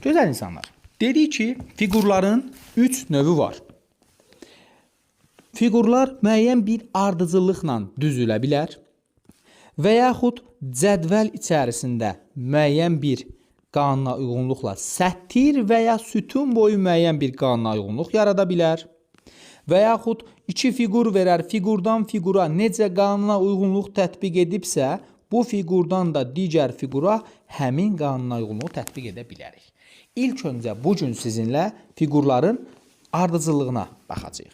Gözəl insanlar, dedik ki, fiqurların 3 növü var. Fiqurlar müəyyən bir ardıcıllıqla düzülə bilər və yaxud cədvəl içərisində müəyyən bir qanuna uyğunluqla səttir və ya sütun boyu müəyyən bir qanuna uyğunluq yarada bilər və yaxud iki fiqur verər, fiqurdan fiqura necə qanuna uyğunluq tətbiq edibsə, bu fiqurdan da digər fiqura həmin qanuna uyğunluq tətbiq edə bilərik. İlk öncə bugün sizinlə fiqurların ardıcıllığına baxacağıq.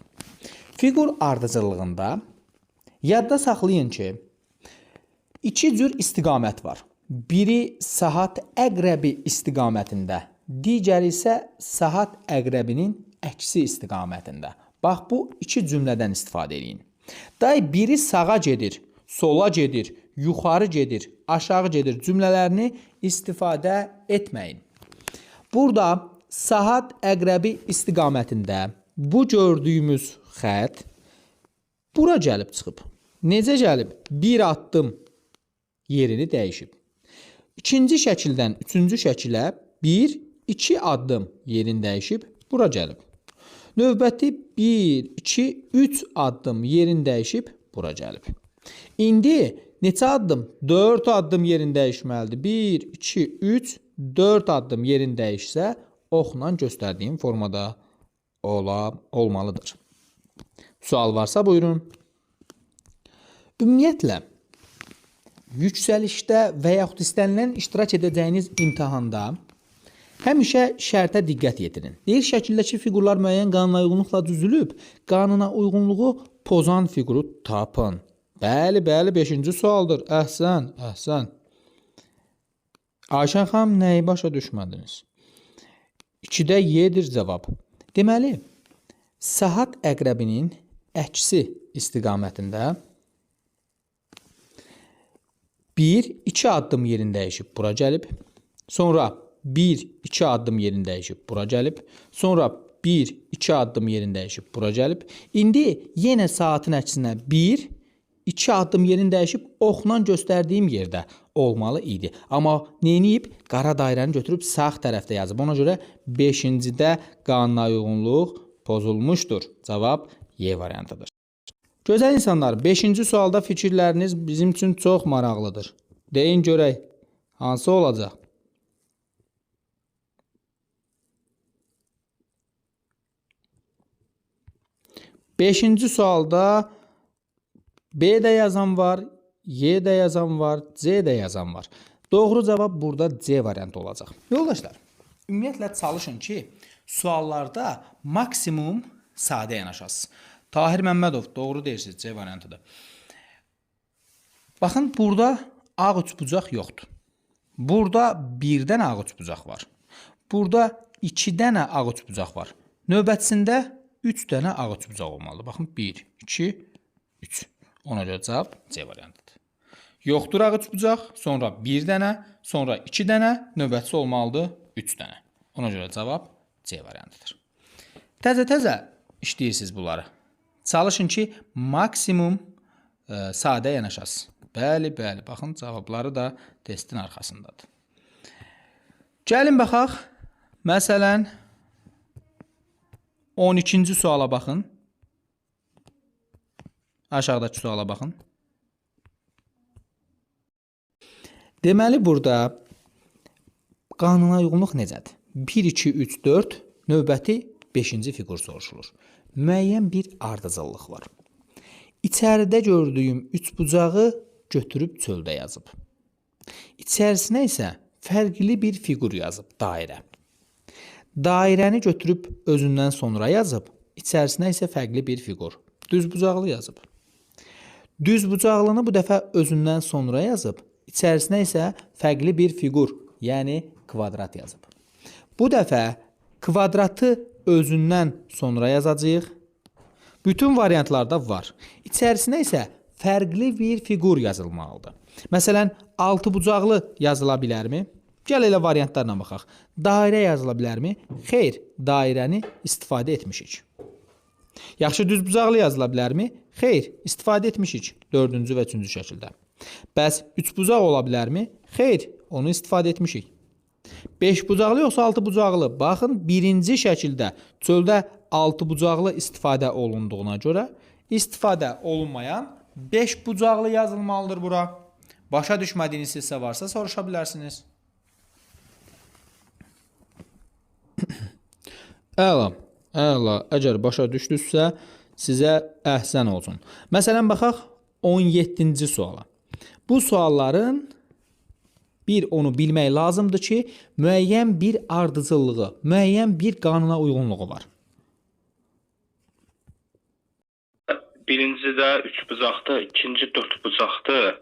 Fiqur ardıcıllığında yadda saxlayın ki, iki cür istiqamət var. Biri saat əqrəbi istiqamətində, digəri isə saat əqrəbinin əksi istiqamətində. Bax, bu iki cümlədən istifadə edin. Day biri sağa gedir, sola gedir, yuxarı gedir, aşağı gedir cümlələrini istifadə etməyin. Burada saat əqrəbi istiqamətində bu gördüyümüz xətt bura gəlib çıxıb. Necə gəlib? Bir addım yerini dəyişib. İkinci şəkildən üçüncü şəkilə 1-2 addım yerini dəyişib, bura gəlib. Növbəti 1-2-3 addım yerini dəyişib, bura gəlib. İndi neçə addım? 4 addım yerini dəyişməlidir. 1-2-3 4 addım yerini dəyişsə, oxla göstərdiyim formada olmalıdır. Sual varsa buyurun. Ümumiyyətlə, yüksəlişdə və yaxud istənilən iştirak edəcəyiniz imtahanda həmişə şərtə diqqət yetirin. Deyir şəkildəki fiqurlar müəyyən qanuna uyğunluqla düzülüb, qanuna uyğunluğu pozan fiquru tapın. Bəli, 5-ci sualdır. Əhsən. Ayşən xanım, nəyi başa düşmədiniz? 2-də Y-dir cavab. Deməli, saat əqrəbinin əksi istiqamətində 1-2 addım yerini dəyişib, bura gəlib. Sonra 1-2 addım yerini dəyişib, bura gəlib. Sonra 1-2 addım yerini dəyişib, bura gəlib. İndi yenə saatın əksinə 1-2 addım yerini dəyişib, oxla göstərdiyim yerdə olmalı idi. Amma neyiniyib? Qara dairəni götürüb sağ tərəfdə yazıb. Ona görə 5-cidə qanuna uyğunluq pozulmuşdur. Cavab Y variantıdır. Gözəl insanlar, 5-ci sualda fikirləriniz bizim üçün çox maraqlıdır. Deyin görək, hansı olacaq? Beşinci sualda B də yazan var, Y də yazan var, C də yazan var. Doğru cavab burada C variantı olacaq. Yoldaşlar, ümumiyyətlə çalışın ki, suallarda maksimum sadə yanaşasınız. Tahir Məmmədov, doğru deyirsiniz, C variantıdır. Baxın, burada ağ üçbucaq yoxdur. Burada bir dənə ağ üçbucaq var. Burada 2 dənə ağ üçbucaq var. Növbətisində 3 dənə ağ üçbucaq olmalıdır. Baxın, 1, 2, 3. Ona görə cavab C variantıdır. Yoxdur ağ üçbucaq, sonra 1 dənə, sonra 2 dənə, növbətisi olmalıdır 3 dənə. Ona görə cavab C variantıdır. Təzə işləyirsiniz bunları. Çalışın ki, maksimum sadə yanaşasınız. Bəli, baxın, cavabları da testin arxasındadır. Gəlin baxaq, məsələn, 12-ci suala baxın. Aşağıdakı suala baxın. Deməli, burada qanuna uyğunluq necədir? 1, 2, 3, 4, növbəti 5-ci fiqur soruşulur. Müəyyən bir ardıcıllıq var. İçəridə gördüyüm üçbucağı götürüb çöldə yazıb. İçərisinə isə fərqli bir fiqur yazıb, dairə. Dairəni götürüb özündən sonra yazıb, içərisinə isə fərqli bir fiqur, düzbucaqlı yazıb. Düzbucaqlını bu dəfə özündən sonra yazıb, içərisinə isə fərqli bir fiqur, yəni kvadrat yazıb. Bu dəfə kvadratı özündən sonra yazacağıq. Bütün variantlarda var. İçərisinə isə fərqli bir fiqur yazılmalıdır. Məsələn, altıbucaqlı yazıla bilərmi? Gəl elə variantlarla baxaq. Dairə yazıla bilərmi? Xeyr, dairəni istifadə etmişik. Yaxşı, düzbucaqlı yazıla bilərmi? Xeyr, istifadə etmişik 4-cü və 3-cü şəkildə. Bəs üçbucaq ola bilərmi? Xeyr, onu istifadə etmişik. 5 bucaqlı yoxsa 6 bucaqlı? Baxın, birinci şəkildə çöldə 6 bucaqlı istifadə olunduğuna görə istifadə olunmayan 5 bucaqlı yazılmalıdır bura. Başa düşmədiyiniz hissə varsa soruşa bilərsiniz. Əla, əla. Əgər başa düşdünüzsə, sizə əhsən olsun. Məsələn, baxaq 17-ci suala. Bu sualların onu bilmək lazımdır ki, müəyyən bir ardıcıllığı, müəyyən bir qanuna uyğunluğu var. Birincidə 3 bucaqdır, ikinci 4 bucaqdır,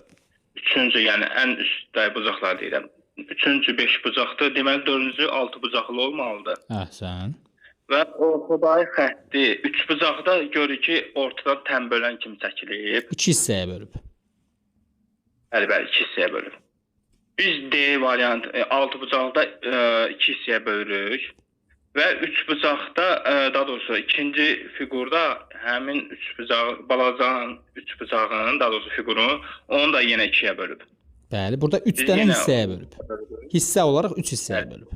üçüncü, yəni ən üstdə bucaqlar deyirəm. Üçüncü 5 bucaqdır, deməli dördüncü 6 bucaqlı olmalıdır. Əhsən. Və ortadakı xətti 3 bucaqda görür ki, ortadan tənbölən kimi çəkilib. 2 hissəyə bölüb. Bəli, 2 hissəyə bölüb. Biz D variant 6 bucaqda 2 hissəyə bölürük. Və 3 bucaqda, daha doğrusu ikinci fiqurda həmin 3 bucaq, balacağın 3 bucağının, daha doğrusu fiqurunu, onu da yenə 2-yə bölüb. Bəli, burada 3 dənə hissəyə bölüb. Hissə olaraq 3 hissəyə bölüb.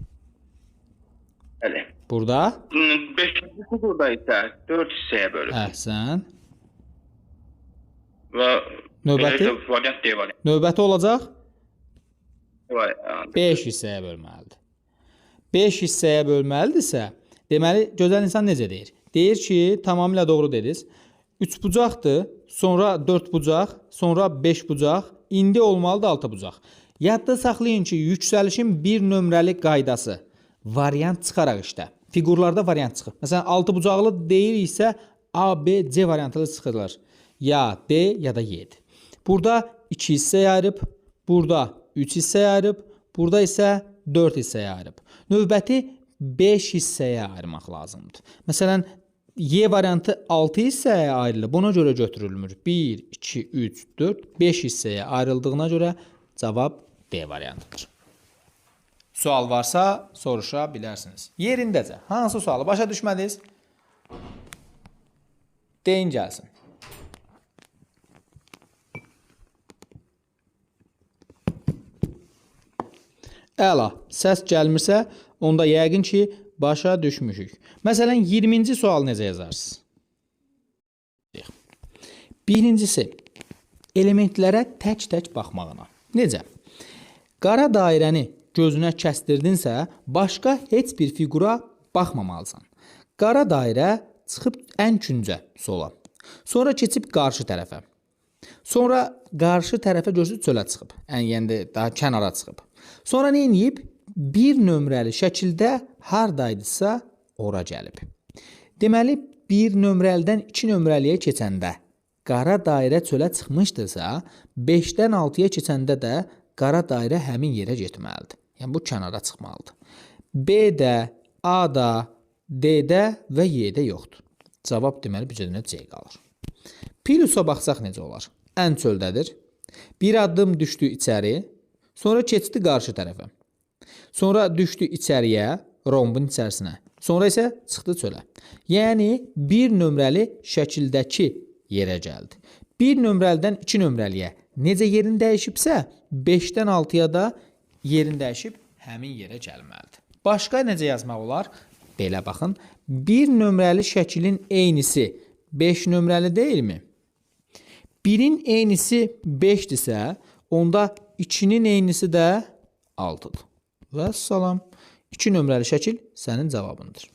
Bəli. Burada 5-ci fiqurda isə 4 hissəyə bölüb. əhsən. Və Növbəti? Variant D variant. Növbəti olacaq Variant. 5 hissəyə bölməlidir. 5 hissəyə bölməlidirsə, deməli, gözəl insan necə deyir? Deyir ki, tamamilə doğru dediniz. 3 bucaqdır, sonra 4 bucaq, sonra 5 bucaq, indi olmalıdır 6 bucaq. Yadda saxlayın ki, yüksəlişin bir nömrəli qaydası variant çıxaraq işlə. Fiqurlarda variant çıxır. Məsələn, 6 bucaqlı deyiriksə, A, B, C variantları çıxırlar. Ya D, ya da Y-dir. Burada 2 hissəyə ayırıb, burada 3 hissəyə ayırıb, burada isə 4 hissəyə ayırıb. Növbəti 5 hissəyə ayırmaq lazımdır. Məsələn, Y variantı 6 hissəyə ayrılıb, buna görə götürülmür. 1, 2, 3, 4, 5 hissəyə ayrıldığına görə cavab D variantıdır. Sual varsa soruşa bilərsiniz. Yerindəcə. Hansı sualı başa düşmədiniz? Deyin gəlsin. Əla, səs gəlmirsə, onda yəqin ki, başa düşmüşük. Məsələn, 20-ci sual necə yazarsınız? Birincisi, elementlərə tək-tək baxmağına. Necə? Qara dairəni gözünə kəstirdinsə, başqa heç bir fiqura baxmamalısan. Qara dairə çıxıb ən küncə sola. Sonra keçib qarşı tərəfə. Sonra qarşı tərəfə gözü çölə çıxıb. Yəni daha kənara çıxıb. Sonra nə edib? Bir nömrəli şəkildə hardaydısa ora gəlib. Deməli, bir nömrəlidən 2 nömrəliyə keçəndə qara dairə çölə çıxmışdırsa, 5-dən 6-ya keçəndə də qara dairə həmin yerə getməlidir. Yəni, bu kənara çıxmalıdır. B-də, A-da, D-də və Y-də yoxdur. Cavab deməli, bir cədinə C qalır. Plusa baxsaq necə olar? Ən çöldədir. Bir addım düşdü içəri, sonra keçdi qarşı tərəfə. Sonra düşdü içəriyə, rombun içərisinə. Sonra isə çıxdı çölə. Yəni, bir nömrəli şəkildəki yerə gəldi. Bir nömrəlidən 2 nömrəliyə necə yerini dəyişibsə, 5-dən 6-ya da yerini dəyişib həmin yerə gəlməlidir. Başqa necə yazmaq olar? Belə baxın. Bir nömrəli şəklin eynisi 5 nömrəli deyilmi? 1-in eynisi 5-dirsə, onda 2-nin eynisi də 6-dır. Və salam. 2 nömrəli şəkil sənin cavabındır.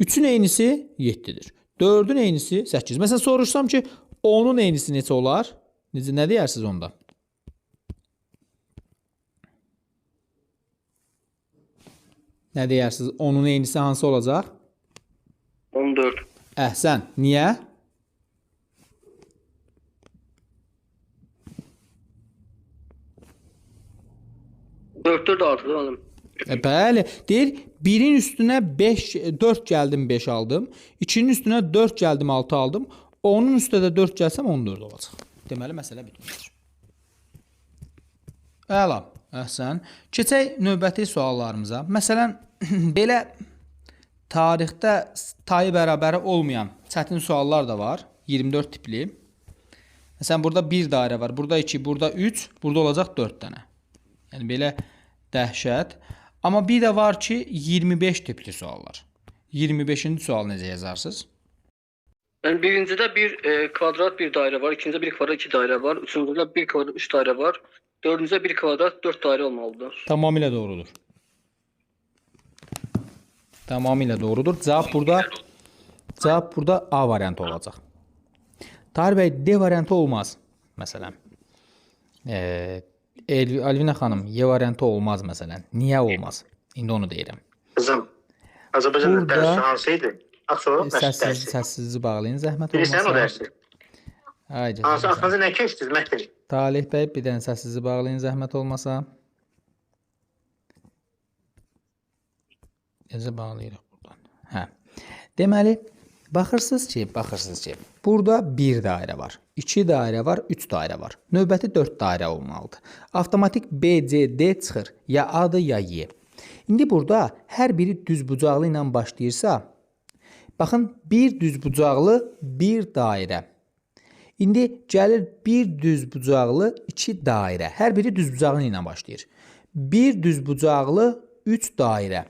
3-ün eynisi 7-dir. 4-ün eynisi 8. Məsələn, soruşsam ki, 10-un eynisi neçə olar? Nə deyirsiniz onda? Nə deyirsiniz? 10-un eynisi hansı olacaq? 14. Əhsən. Niyə? Dörtdür də artıq aldım. Bəli. Deyir, 1-in üstünə 4 gəldim 5 aldım. 2-nin üstünə 4 gəldim 6 aldım. 10-un üstünə də 4 gəlsəm 14 olacaq. Deməli, məsələ bitmişdir. Əla. Əhsən. Keçək növbəti suallarımıza. Məsələn, belə tarixdə tayı bərabəri olmayan çətin suallar da var. 24 tipli. Məsələn, burada 1 dairə var. Burada 2, burada 3, burada olacaq 4 dənə. Yəni belə dəhşət. Amma bir də var ki, 25 tipli suallar. 25-ci sual necə yazarsınız? Yəni birincidə bir kvadrat bir dairə var, ikincidə bir kvadrat iki dairə var, üçüncüdə bir kvadrat üç dairə var, dördüncüdə bir kvadrat dörd dairə olmalıdır. Tamamilə doğrudur. Tamamilə doğrudur. Cavab burada A variantı olacaq. Tahir bəy, D variantı olmaz. Məsələn. Alvina xanım, Y variantı olmaz məsələn. Niyə olmaz? İndi onu deyirəm. Qızım, Azərbaycanda dərsi hansıydı? Axı Səssizliyi bağlayın, zəhmət olmasa. bilirsən o dərsi? Ay canım. Hansı axınızı nə keçdiniz, Məhdir? Talih bəy, bir dənə səssizliyi bağlayın, zəhmət olmasa. Necə bağlayırıq buradan? Hə. Deməli, baxırsınız ki, burada bir dairə var, 2 dairə var, 3 dairə var. Növbəti 4 dairə olmalıdır. Avtomatik B, C, D çıxır. Ya A-dır, ya Y. İndi burada hər biri düzbucaqlı ilə başlayırsa, baxın, bir düzbucaqlı bir dairə. İndi gəlir bir düzbucaqlı 2 dairə. Hər biri düzbucaqlı ilə başlayır. Bir düzbucaqlı 3 dairə.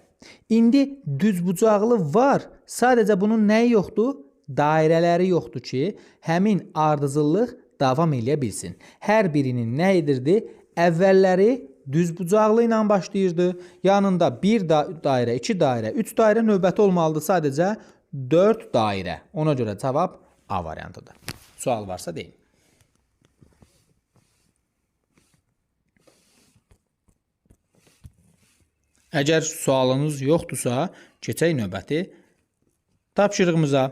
İndi düzbucaqlı var. Sadəcə bunun nəyi yoxdur? Dairələri yoxdur ki, həmin ardıcıllıq davam eləyə bilsin. Hər birinin nə edirdi? Əvvəlləri düzbucaqlı ilə başlayırdı. Yanında bir dairə, 2 dairə, 3 dairə növbəti olmalıdır. Sadəcə 4 dairə. Ona görə cavab A variantıdır. Sual varsa deyin. Əgər sualınız yoxdursa, keçək növbəti tapşırığımıza.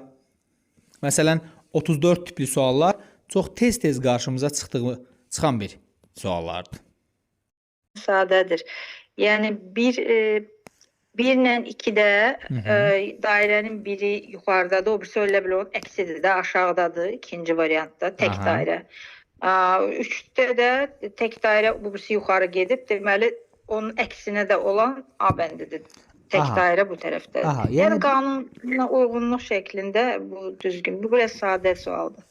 Məsələn, 34 tipli suallar çox tez-tez qarşımıza çıxan bir suallardır. Sadədir. Yəni birlə 2-də dairənin biri yuxarıdadır, o birisi elə bilir, onun əksidir də aşağıdadır, ikinci variantda tək dairə. 3-də də tək dairə, bu birisi yuxarı gedib, deməli onun əksinə də olan A bəndidir. Tək dairə bu tərəfdədir. Yəni qanuna uyğunluq şəklində bu düzgün. Bu biraz sadə sualdır.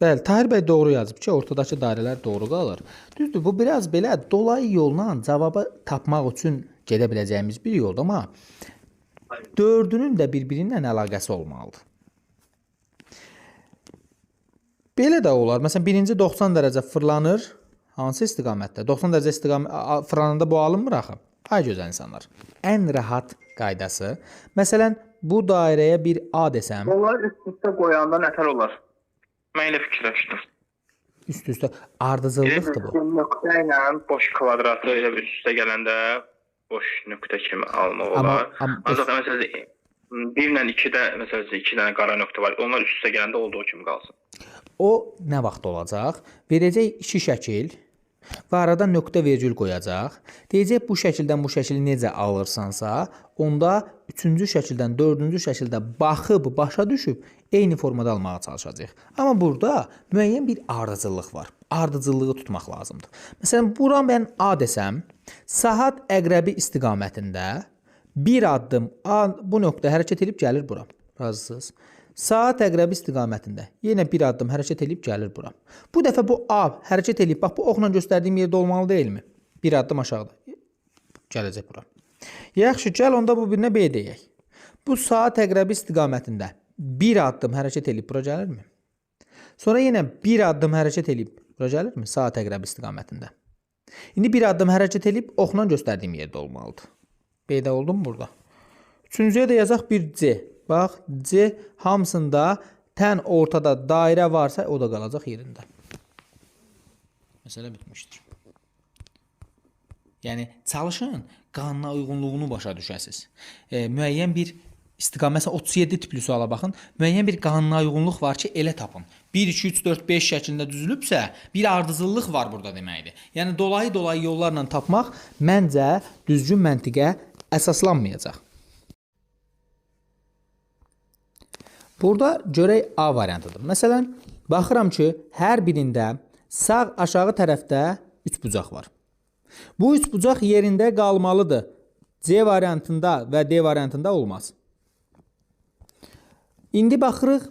Bəli, Tahir bəy doğru yazıb ki, ortadakı dairələr doğru qalır. Düzdür, bu biraz belə dolayı yolla cavabı tapmaq üçün gedə biləcəyimiz bir yoldur, amma dördünün də bir-birinlə əlaqəsi olmalıdır. Belə də olar. Məsələn, birinci 90 dərəcə fırlanır. Hansı istiqamətdə? 90 dərəcə fırlananda bu alınmır axı. Ay gözəl insanlar. Ən rahat qaydası. Məsələn, bu dairəyə bir A desəm. Onlar üst-üstə qoyanda nətər olar? Mən elə fikirləşdim. Üst-üstə ardıcıllıqdır bu. Nöqtə ilə boş kvadratı elə üst-üstə gələndə boş nöqtə kimi almaq olar. Ancaq məsələn 1 ilə 2-də məsələn 2 dənə qara nöqtə var. Onlar üst-üstə gələndə olduğu kimi qalsın. O nə vaxt olacaq? Verəcək 2 şəkil və arada nöqtə vergül qoyacaq. Deyəcək bu şəkildən bu şəkili necə alırsansa, onda 3-cü şəkildən 4-cü şəkildə baxıb, başa düşüb eyni formada almağa çalışacaq. Amma burada müəyyən bir ardıcıllıq var. Ardıcıllığı tutmaq lazımdır. Məsələn, bura mən A desəm, saat əqrəbi istiqamətində bir addım bu nöqtə hərəkət edib gəlir bura. Razısınız? Saat əqrəbi istiqamətində yenə bir addım hərəkət edib gəlir bura. Bu dəfə bu A hərəkət edib, bax bu oxla göstərdiyim yerdə olmalı deyilmi? Bir addım aşağıda gələcək bura. Yaxşı, gəl onda bu birinə B deyək. Bu saat əqrəbi istiqamətində bir addım hərəkət edib bura gəlirmi? Sonra yenə bir addım hərəkət edib bura gəlirmi? Saat əqrəbi istiqamətində. İndi bir addım hərəkət edib oxla göstərdiyim yerdə olmalıdır. B-də oldu mu burada? Üçüncüyə də yazaq bir C. Bax, C hamısında tən ortada dairə varsa o da qalacaq yerində. Məsələ bitmişdir. Yəni, çalışın, qanuna uyğunluğunu başa düşəsiniz. Müəyyən bir istiqamət, məsələn, 37 tipli suala baxın. Müəyyən bir qanuna uyğunluq var ki, elə tapın. 1, 2, 3, 4, 5 şəklində düzülübsə, bir ardıcıllıq var burada deməkdir. Yəni, dolayı yollarla tapmaq məncə düzgün məntiqə əsaslanmayacaq. Burada görək A variantıdır. Məsələn, baxıram ki, hər birində sağ aşağı tərəfdə 3 bucaq var. Bu 3 bucaq yerində qalmalıdır. C variantında və D variantında olmaz. İndi baxırıq.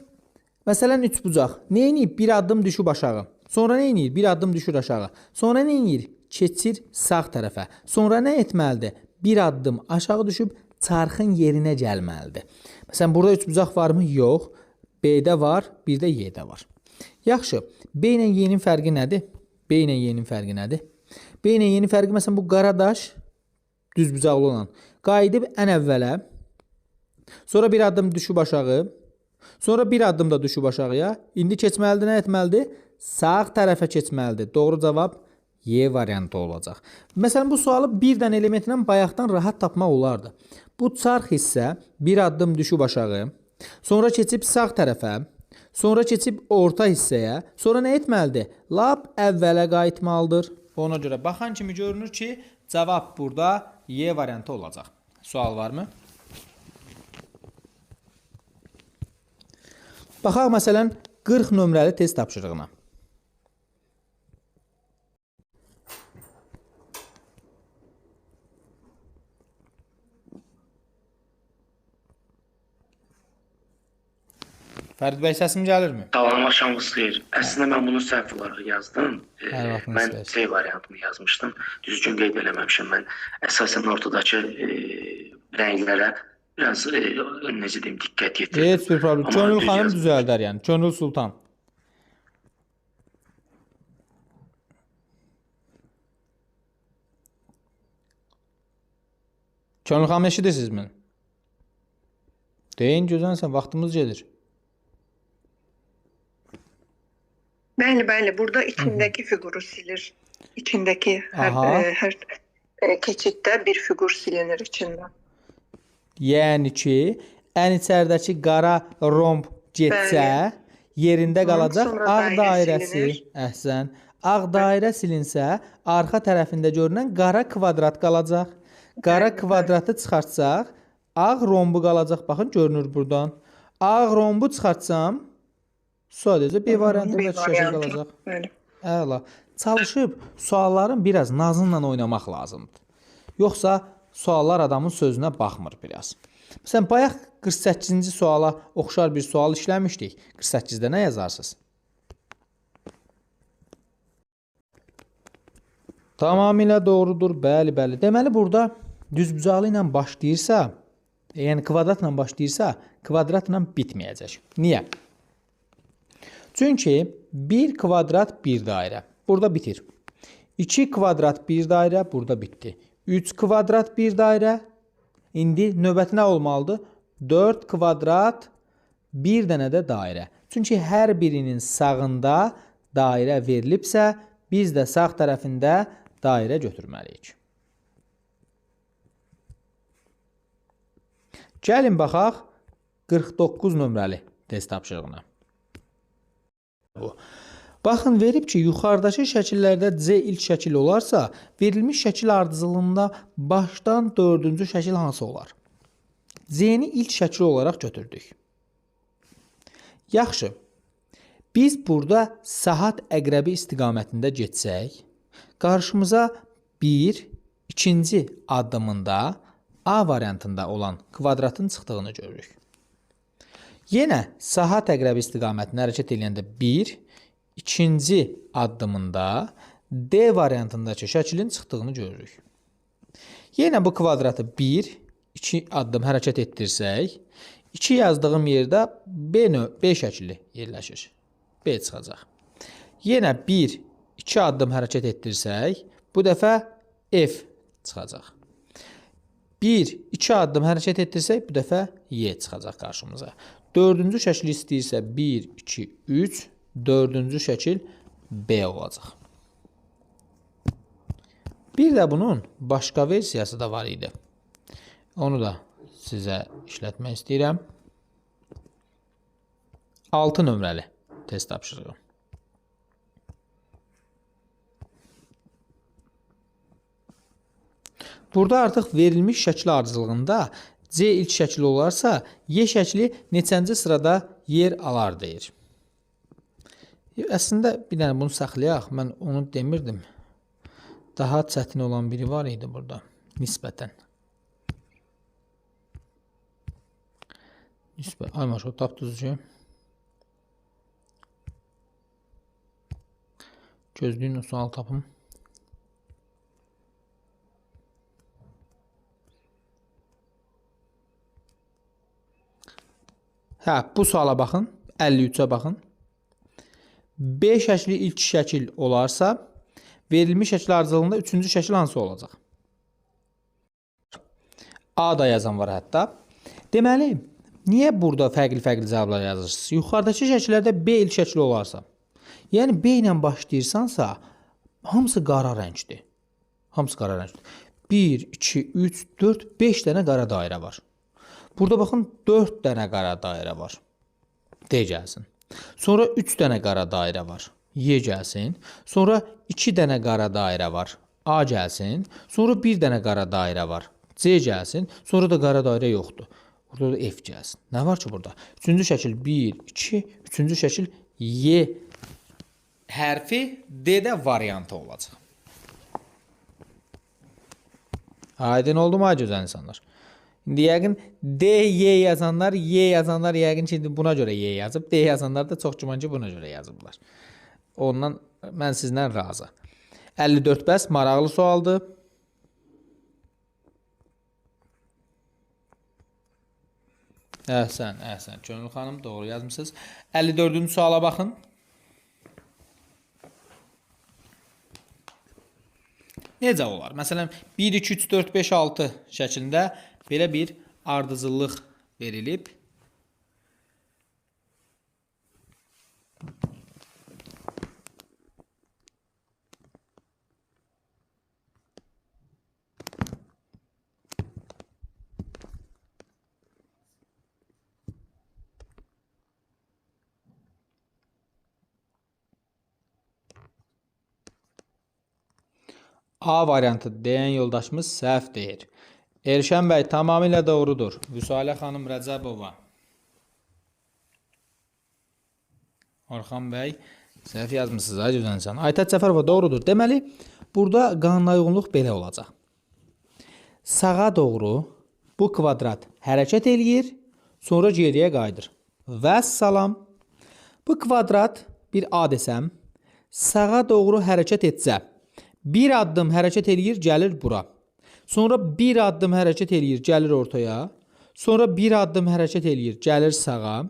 Məsələn, 3 bucaq. Neyini? Bir addım düşüb aşağı. Sonra nə edir? Bir addım düşür aşağı. Sonra nə edir? Keçir sağ tərəfə. Sonra nə etməlidir? Bir addım aşağı düşüb çarxın yerinə gəlməlidir. Məsələn, burada üçbucaq varmı? Yox. B-də var, bir də Y-də var. Yaxşı. B ilə Y-nin fərqi nədir? B ilə Y-nin fərqi nədir? B ilə Y-nin fərqi məsələn bu qaradaş düzbucaqlı olan qayıdıb ən əvvələ, sonra bir addım düşüb aşağı, sonra bir addım da düşüb aşağıya. İndi keçməlidir, nə etməlidir? Sağ tərəfə keçməlidir. Doğru cavab Y variantı olacaq. Məsələn, bu sualı bir dənə elementlə bayaqdan rahat tapmaq olardı. Bu çarx hissə bir addım düşüb aşağı, sonra keçib sağ tərəfə, sonra keçib orta hissəyə, sonra nə etməlidir? Lap əvvələ qayıtmalıdır. Ona görə baxan kimi görünür ki, cavab burada Y variantı olacaq. Sual varmı? Baxaq məsələn 40 nömrəli test tapşırığına. Fərid bəy, səsim gəlirmi? Salam, axşamınız xeyir. Əslində mən bunu səhv olaraq yazdım. Hər vaxtınız Mən xeyir. C variantını yazmışdım. Düzgün qeyd eləməmişəm. Mən əsasən ortadakı rənglərə biraz necə deyim, diqqət yetirdim. Heç bir problem. Amma Könül düz xanım yazmışam. düzəldər yəni. Könül Sultan. Könül xanım eşidirsinizmi? Deyin gözənsən, vaxtımız gedir. Bəli, burada içindeki figuru silir. İçindeki Aha. her keçiddə bir figur silinir içindən. Yəni ki, ən içəridəki qara romb getsə, yerində qalacaq Sonra ağ dairə dairəsi. silinir. Əhsən. Ağ dairə silinsə, arxa tərəfində görünən qara kvadrat qalacaq. Qara kvadratı çıxartsaq, ağ rombu qalacaq. Baxın, görünür buradan. Ağ rombu çıxartsam, sadəcə B variantında şəkil qalacaq. Bəli. Əla. Çalışıb sualların biraz nazınla oynamaq lazımdır. Yoxsa suallar adamın sözünə baxmır biraz. Məsələn, bayaq 48-ci suala oxşar bir sual işləmişdik. 48-də nə yazarsınız? Tamamilə doğrudur. Bəli. Deməli, burada düzbucaqlı ilə başlayırsa, yəni kvadratla başlayırsa, kvadratla bitməyəcək. Niyə? Çünki 1 kvadrat 1 dairə. Burada bitir. 2 kvadrat 1 dairə. Burada bitdi. 3 kvadrat 1 dairə. İndi növbəti nə olmalıdır? 4 kvadrat 1 dənə də dairə. Çünki hər birinin sağında dairə verilibsə, biz də sağ tərəfində dairə götürməliyik. Gəlin baxaq 49 nömrəli test tapşırığına. Baxın, verib ki, yuxarıdakı şəkillərdə C ilk şəkil olarsa, verilmiş şəkil ardıcılığında başdan 4-cü şəkil hansı olar? C-ni ilk şəkil olaraq götürdük. Yaxşı. Biz burada saat əqrəbi istiqamətində getsək, qarşımıza ikinci addımında A variantında olan kvadratın çıxdığını görürük. Yenə saat əqrəbi istiqamətində hərəkət edəndə ikinci addımında D variantındakı şəklin çıxdığını görürük. Yenə bu kvadratı 2 addım hərəkət etdirsək, 2 yazdığım yerdə B şəkli yerləşir. B çıxacaq. Yenə 2 addım hərəkət etdirsək, bu dəfə F çıxacaq. 2 addım hərəkət etdirsək, bu dəfə Y çıxacaq qarşımıza. Dördüncü şəkil istəyirsə 1, 2, 3, dördüncü şəkil B olacaq. Bir də bunun başqa versiyası da var idi. Onu da sizə işlətmək istəyirəm. 6 nömrəli test tapşırığı. Burada artıq verilmiş şəkil ardıcılığında C ilk şəkil olarsa, Y şəkli neçənci sırada yer alar deyir. Əslində bir dənə bunu saxlayaq. Mən onu demirdim. Daha çətin olan biri var idi burada. Nisbətən. Ay maşallah, tapdınız ki. Gözləyin o sual tapım. Hə, bu suala baxın. 53-ə baxın. B şəkli ilk şəkil olarsa, verilmiş şəkil ardıcıllığında üçüncü şəkil hansı olacaq? A da yazan var hətta. Deməli, niyə burada fərqli-fərqli cavablar yazırsınız? Yuxarıdakı şəkillərdə B ilk şəkil olarsa, yəni B ilə başlayırsansa, hamısı qara rəngdir. Hamısı qara rəngdir. 1, 2, 3, 4, 5 dənə qara dairə var. Burada baxın 4 dənə qara dairə var. D gəlsin. Sonra 3 dənə qara dairə var. Y gəlsin. Sonra 2 dənə qara dairə var. A gəlsin. Sonra 1 dənə qara dairə var. C gəlsin. Sonra da qara dairə yoxdur. Burada da F gəlsin. Nə var ki burada? Üçüncü şəkil 1, 2, üçüncü şəkil Y hərfi D-də variantı olacaq. Aydın oldu mu ay gözəl insanlar? İndi yəqin D, Y yazanlar, Y yazanlar yəqin ki, buna görə Y yazıb. D yazanlar da çox güman ki, buna görə yazıblar. Ondan mən sizdən razı. 54 bəs maraqlı sualdır. Əhsən, əhsən. Könül xanım doğru yazmışsınız. 54-cü suala baxın. Necə olar? Məsələn, 1, 2, 3, 4, 5, 6 şəklində belə bir ardıcıllıq verilib. A variantı deyən yoldaşımız səhv deyir. Elşən bəy tamamilə doğrudur. Vüsalə xanım Rəcəbova. Orxan bəy səhv yazmışsınız. Ay gözəl insan. Aytət Cəfərova doğrudur. Deməli, burada qanuna uyğunluq belə olacaq. Sağa doğru bu kvadrat hərəkət eləyir, sonra geriyə qayıdır. Vəssalam. Bu kvadrat bir A desəm, sağa doğru hərəkət etsə, bir addım hərəkət eləyir, gəlir bura. Sonra bir addım hərəkət eləyir, gəlir ortaya. Sonra bir addım hərəkət eləyir, gəlir sağa.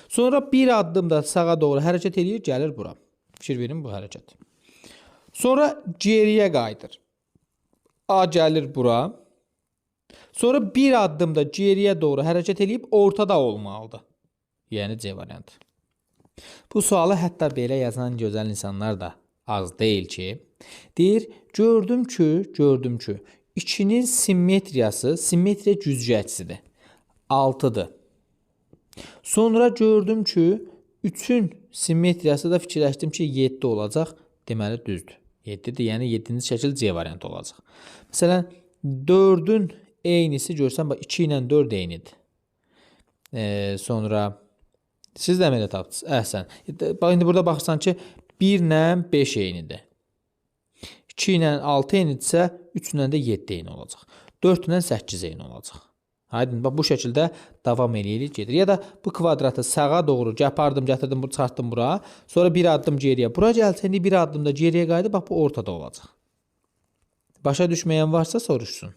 Sonra bir addım da sağa doğru hərəkət eləyir, gəlir bura. Fikir verin bu hərəkət. Sonra geriyə qayıdır. A gəlir bura. Sonra bir addım da geriyə doğru hərəkət eləyib ortada olmalıdır. Yəni C variantı. Bu sualı hətta belə yazan gözəl insanlar da az deyil ki, deyir, gördüm ki, 2-nin simmetriyası, simmetriya güzgəçsidir. 6-dır. Sonra gördüm ki, 3-ün simmetriyası da fikirləşdim ki, 7 olacaq. Deməli, düzdür. 7-dir, yəni 7-ci şəkil C variantı olacaq. Məsələn, 4-ün eynisi görsən, 2 ilə 4 eynidir. Sonra, siz də belə tapdınız. Əhsən. İndi burada baxırsan ki, 1 ilə 5 eynidir. 2 ilə 6 eynidirsə, 3 ilə də 7 eyni olacaq. 4 ilə 8 eyni olacaq. Aydın, bu şəkildə davam eləyirik, gedir. Ya da bu kvadratı sağa doğru gəpardım, gətirdim, çıxartdım bura. Sonra bir addım geriyə. Bura gəlsə, indi bir addım da geriyə qayıdı, bax bu ortada olacaq. Başa düşməyən varsa soruşsun.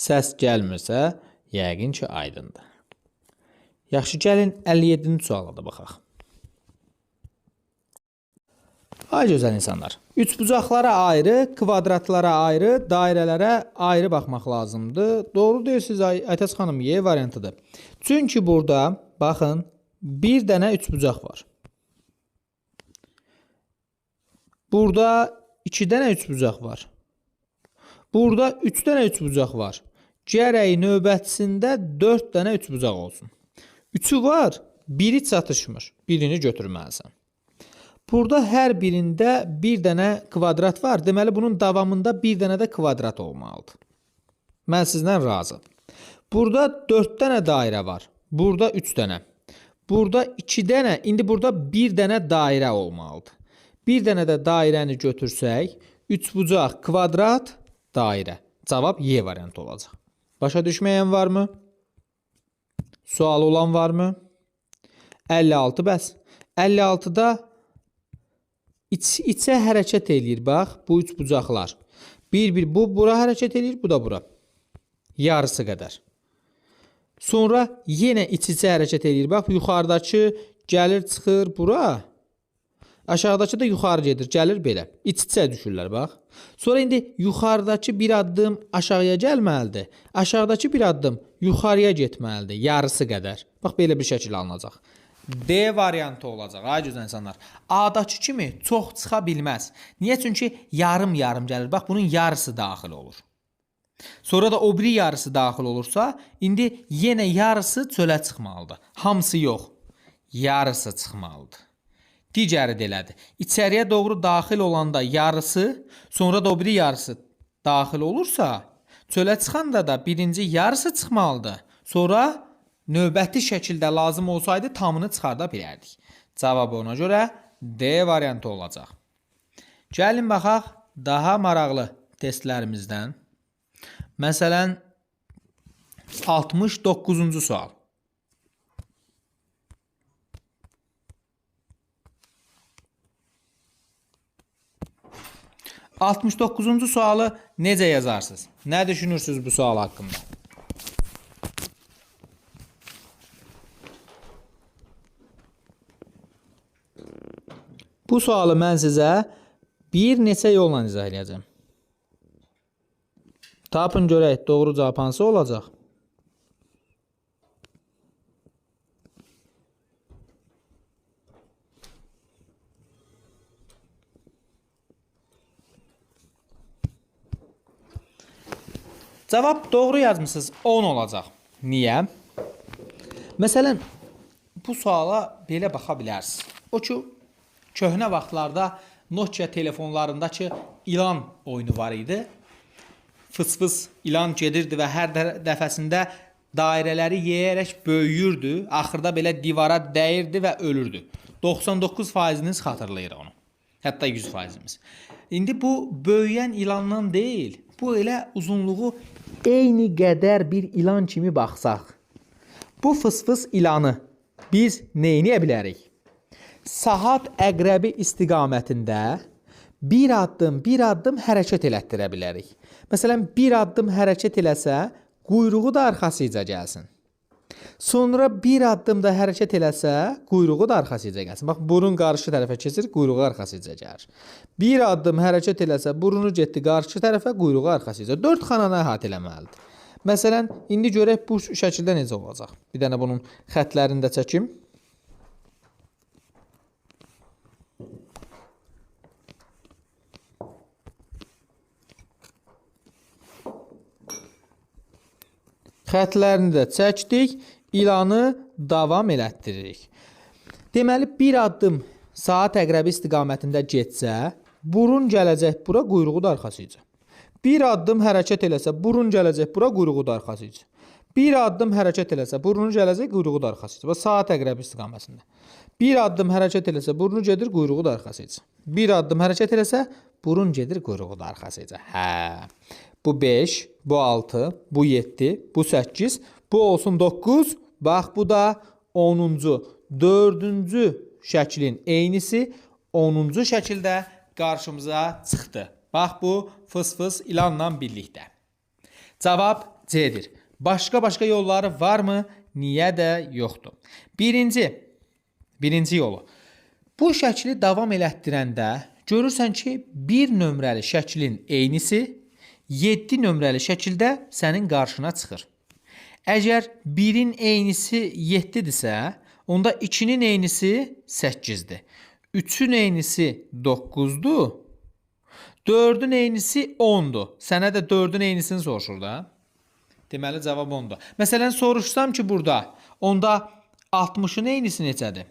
Səs gəlmirsə, yəqin ki, aydındır. Yaxşı, gəlin 57-ci suala da baxaq. Ay gözəl insanlar. Üçbucaqlara ayrı, kvadratlara ayrı, dairələrə ayrı baxmaq lazımdır. Doğru deyirsiniz Aytəs xanım, Y variantıdır. Çünki burada, baxın, bir dənə üçbucaq var. Burada 2 dənə üçbucaq var. Burada 3 dənə üçbucaq var. Gərək növbətisində 4 dənə üçbucaq olsun. 3'ü var, biri çatışmır. Birini götürməlisən. Burada hər birində bir dənə kvadrat var. Deməli, bunun davamında bir dənə də kvadrat olmalıdır. Mən sizdən razı. Burada 4 dənə dairə var. Burada 3 dənə. Burada 2 dənə, indi burada bir dənə dairə olmalıdır. Bir dənə də dairəni götürsək, üçbucaq, kvadrat, dairə. Cavab Y variantı olacaq. Başa düşməyən varmı? Sual olan varmı? 56 bəs. 56-da içə hərəkət eləyir. Bax, bu üç bucaqlar. Bir bu bura hərəkət eləyir, bu da bura. Yarısı qədər. Sonra yenə iç-içə hərəkət eləyir. Bax, yuxarıdakı gəlir, çıxır bura. Aşağıdakı da yuxarı gedir, gəlir belə. İç-içə düşürlər, bax. Sonra indi yuxarıdakı bir addım aşağıya gəlməlidir. Aşağıdakı bir addım yuxarıya getməlidir, yarısı qədər. Bax, belə bir şəkil alınacaq. D variantı olacaq, ay gözəl insanlar. A-dakı kimi çox çıxa bilməz. Niyə? Çünki yarım-yarım gəlir. Bax, bunun yarısı daxil olur. Sonra da o biri yarısı daxil olursa, indi yenə yarısı çölə çıxmalıdır. Hamısı yox, yarısı çıxmalıdır. Digəri də elədir. İçəriyə doğru daxil olanda yarısı, sonra da o biri yarısı daxil olursa, çölə çıxanda da birinci yarısı çıxmalıdır. Sonra növbəti şəkildə lazım olsaydı tamını çıxarda bilərdik. Cavabı ona görə D variantı olacaq. Gəlin baxaq daha maraqlı testlərimizdən. Məsələn, 69-cu sual. ...69-cu sualı necə yazarsınız? Nə düşünürsünüz bu sual haqqında? Bu sualı mən sizə bir neçə yolla izah edəcəm. Tapın görək, doğru cavab hansı olacaq? Cavab doğru yazmışsınız, 10 olacaq. Niyə? Məsələn, bu suala belə baxa bilərsiniz. O ki, köhnə vaxtlarda Nokia telefonlarındakı ilan oyunu var idi. Fıs-fıs ilan gedirdi və hər dəfəsində dairələri yeyərək böyüyürdü. Axırda belə divara dəyirdi və ölürdü. 99%'iniz xatırlayır onu. Hətta 100%'imiz. İndi bu böyüyən ilandan deyil. Bu elə uzunluğu eyni qədər bir ilan kimi baxsaq. Bu fıs-fıs ilanı biz neyləyə bilərik? Saat əqrəbi istiqamətində bir addım hərəkət elətdirə bilərik. Məsələn, bir addım hərəkət eləsə, quyruğu da arxasıca gəlsin. Sonra bir addım da hərəkət eləsə, quyruğu da arxasıca gəlsin. Bax, burun qarşı tərəfə keçir, quyruğu arxasıca gəlir. Bir addım hərəkət eləsə, burunu getdi qarşı tərəfə, quyruğu arxasıca. 4 xananı əhatə eləməlidir. Məsələn, indi görək bu şəkildə necə olacaq. Bir dənə bunun xətlərini də çəkim. Xətlərini də çəkdik, ilanı davam elətdiririk. Deməli, bir addım saat əqrəbi istiqamətində getsə, burun gələcək bura, quyruğu da arxasıca. Bir addım hərəkət eləsə, burun gələcək bura, quyruğu da arxasıca. Bir addım hərəkət eləsə, burnu gələcək, quyruğu da arxasıca. Saat əqrəbi istiqamətində. Bir addım hərəkət eləsə, burnu gedir, quyruğu da arxasıca. Bir addım hərəkət eləsə, burun gedir, quyruğu da arxasıca. Hə. Bu 5, bu 6, bu 7, bu 8, bu olsun 9. Bax, bu da 10-cu. 4-cü şəklin eynisi 10-cu şəkildə qarşımıza çıxdı. Bax, bu fıs-fıs ilanla birlikdə. Cavab C-dir. Başqa yolları varmı? Niyə də yoxdur? Birinci yolu. Bu şəkli davam elətdirəndə görürsən ki, 1 nömrəli şəklin eynisi 7 nömrəli şəkildə sənin qarşına çıxır. Əgər 1-in eynisi 7-dirsə, onda 2-nin eynisi 8-dir. 3-ün eynisi 9-dur. 4-ün eynisi 10-dur. Sənə də 4-ün eynisini soruşur da. Deməli, cavab 10-dur. Məsələn, soruşsam ki, burada, onda 60-ın eynisi necədir?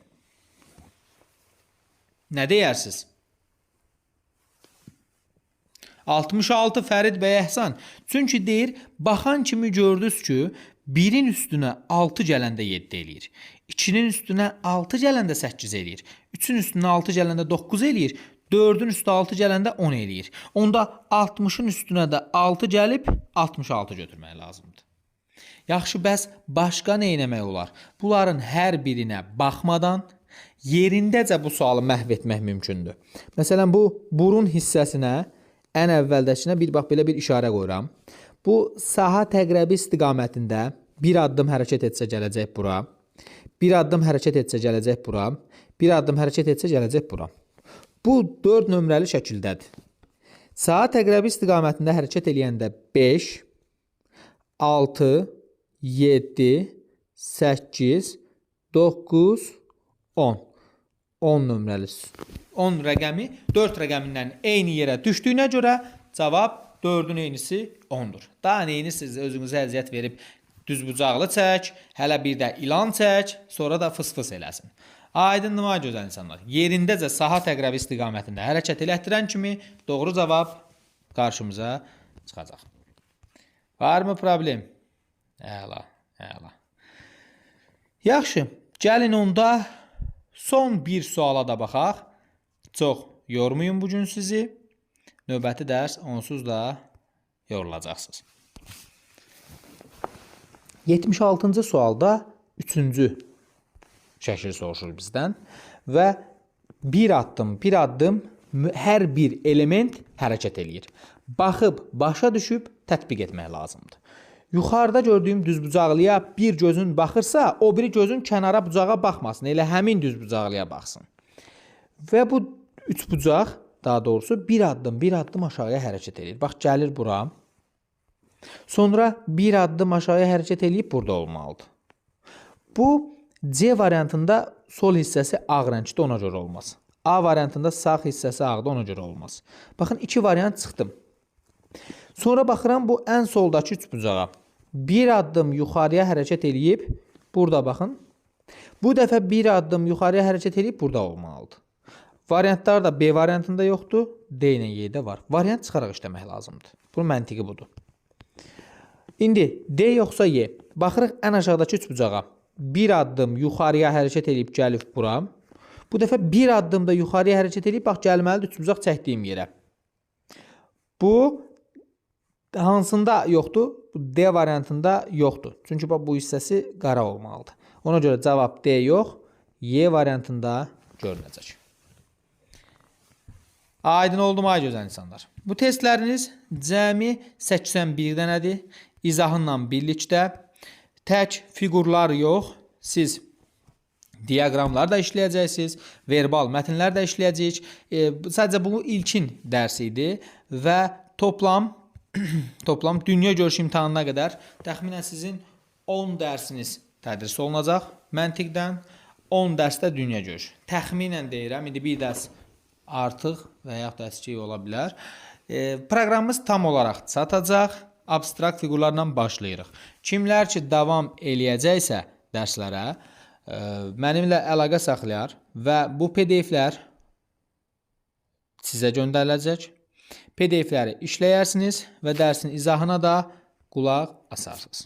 Nə deyərsiniz? 66 Fərid bəy Əhsan. Çünki deyir, baxan kimi gördünüz ki, 1-in üstünə 6 gələndə 7 eləyir. 2-nin üstünə 6 gələndə 8 eləyir. 3-ün üstünə 6 gələndə 9 eləyir. 4-ün üstünə 6 gələndə 10 eləyir. Onda 60-ın üstünə də 6 gəlib 66 götürmək lazımdır. Yaxşı, bəs başqa nə etmək olar? Bunların hər birinə baxmadan yerindəcə bu sualı məhv etmək mümkündür. Məsələn, bu burun hissəsinə ən əvvəldəkinə bax belə bir işarə qoyuram. Bu saha təqrəbi istiqamətində bir addım hərəkət etsə gələcək bura. Bir addım hərəkət etsə gələcək bura. Bir addım hərəkət etsə gələcək bura. Bu 4 nömrəli şəkildədir. Saha təqrəbi istiqamətində hərəkət eləyəndə 5, 6, 7, 8, 9, 10. 10 nömrəli. 10 rəqəmi 4 rəqəmindən eyni yerə düşdüyünə görə cavab 4-ün eynisi 10-dur. Daha neyini siz özünüzə əziyyət verib düzbucaqlı çək, hələ bir də ilan çək, sonra da fıs-fıs eləsin. Aydındır mı gözəl insanlar? Yerindəcə saha təqrəbi istiqamətində hərəkət elətdirən kimi doğru cavab qarşımıza çıxacaq. Varmı problem? Əla, əla. Yaxşı, gəlin onda son bir suala da baxaq. Çox yormayın bugün sizi. Növbəti dərs onsuz da yorulacaqsınız. 76-cı sualda 3-cü şəkil soruşur bizdən və bir addım hər bir element hərəkət eləyir. Baxıb, başa düşüb tətbiq etmək lazımdır. Yuxarıda gördüyüm düzbucaqlıya bir gözün baxırsa, o biri gözün kənara bucağa baxmasın, elə həmin düzbucaqlıya baxsın. Və bu üçbucaq, daha doğrusu bir addım aşağıya hərəkət eləyir. Bax, gəlir bura. Sonra bir addım aşağıya hərəkət eləyib burada olmalıdır. Bu C variantında sol hissəsi ağ rəngdə, ona görə olmaz. A variantında sağ hissəsi ağda, ona görə olmaz. Baxın, 2 variant çıxdım. Sonra baxıram bu ən soldakı üçbucağa. Bir addım yuxarıya hərəkət eləyib burada baxın. Bu dəfə bir addım yuxarıya hərəkət eləyib burada olmalıdır. Variantlar da B variantında yoxdur, D ilə Y-də var. Variant çıxaraq işləmək lazımdır. Bunun məntiqi budur. İndi D yoxsa Y. Baxırıq ən aşağıdakı üçbucağa. Bir addım yuxarıya hərəkət edib gəlib bura. Bu dəfə bir addım da yuxarıya hərəkət edib bax gəlməlidir üçbucaq çəkdiyim yerə. Bu hansında yoxdur? Bu D variantında yoxdur. Çünki bax bu hissəsi qara olmalıdır. Ona görə cavab D yox, Y variantında görünəcək. Aydın oldu mu ay gözəl insanlar? Bu testləriniz cəmi 81 dənədir. İzahınla birlikdə tək fiqurlar yox, siz diaqramlar da işləyəcəksiniz, verbal mətnlər də işləyəcəyik. Sadəcə bu ilkin dərs idi və toplam dünya görüş imtahanına qədər təxminən sizin 10 dərsiniz tədris olunacaq məntiqdən, 10 dərsdə dünya görüş. Təxminən deyirəm, indi bir dərs artıq və yaxud da əskik ola bilər. Proqramımız tam olaraq çatacaq. Abstrakt fiqurlarla başlayırıq. Kimlər ki davam eləyəcəksə dərslərə mənimlə əlaqə saxlayar və bu PDF-lər sizə göndəriləcək. PDF-ləri işləyərsiniz və dərsin izahına da qulaq asarsınız.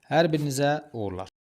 Hər birinizə uğurlar.